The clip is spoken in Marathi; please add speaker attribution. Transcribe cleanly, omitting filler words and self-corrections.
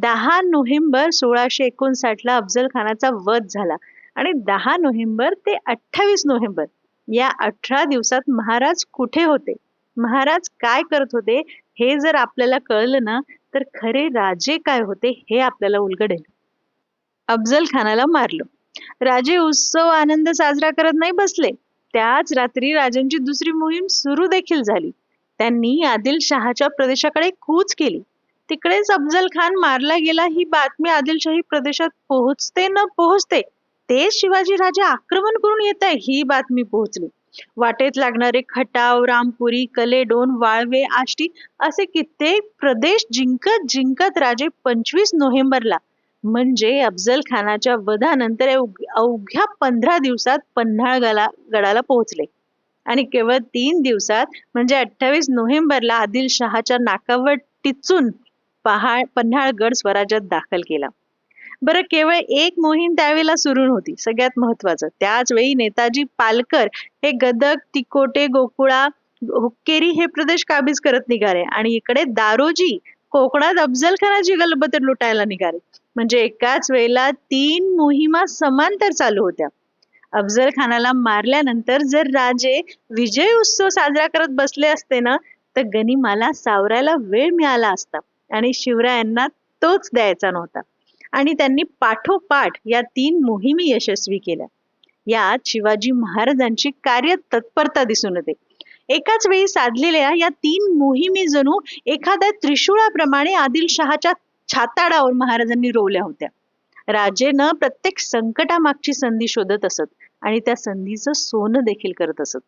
Speaker 1: 10 नोव्हेंबर 1659 ला अफजल खानाचा वध झाला आणि 10 नोव्हेंबर ते 28 नोव्हेंबर या 18 दिवसात महाराज कुठे होते, महाराज काय करत होते, हे जर आपल्याला कळलं ना तर खरे राजे काय होते हे आपल्याला उलगडेल. अफजल खानाला मारलं. राजे उत्सव आनंद साजरा करत नाही बसले. त्याच रात्री राजांची दुसरी मोहीम सुरू देखील झाली. त्यांनी आदिलशहाच्या प्रदेशाकडे कूच केली. तिकडेच अफजल खान मारला गेला ही बातमी आदिलशाही प्रदेशात पोहोचते न पोहोचते ते शिवाजी राजे आक्रमण करून येत आहे ही बातमी पोहोचली. वाटेत लागणारे खटाव, रामपुरी, कलेडोन, वाळवे, आष्टी असे कित्येक प्रदेश जिंकत जिंकत राजे 25 नोव्हेंबरला म्हणजे अफजल खानाच्या वधानंतर अवघ्या 15 दिवसात गडाला पोहोचले आणि केवळ 3 दिवसात म्हणजे 28 नोव्हेंबरला आदिलशहाच्या नाकावर टिचून पन्हाळगड स्वराज्यात दाखल केला. बरं, केवळ एक मोहीम त्यावेळेला सुरू होती. सगळ्यात महत्वाचं, त्याच वेळी नेताजी पालकर हे गदग, तिकोटे, गोकुळा, हुक्केरी हे प्रदेश काबीज करत निघाले आणि इकडे दारोजी कोकणात अफजल खानाची गलबत लुटायला निघाले. म्हणजे एकाच वेळेला 3 मोहिमा समांतर चालू होत्या. अफजल खानाला मारल्यानंतर जर राजे विजय उत्सव साजरा करत बसले असते ना तर गनिमाला सावरायला वेळ मिळाला असता आणि शिवरायांना तोच द्यायचा नव्हता. आणि त्यांनी पाठोपाठ या 3 मोहिमी यशस्वी केल्या. यात शिवाजी महाराजांची कार्य तत्परता दिसून येते. एकाच वेळी साधलेल्या या 3 मोहिमी जणू एखाद्या त्रिशूळाप्रमाणे आदिलशहाच्या छाताडावर महाराजांनी रोवल्या होत्या. राजेनं प्रत्येक संकटामागची संधी शोधत असत आणि त्या संधीचं सोनं देखील करत असत.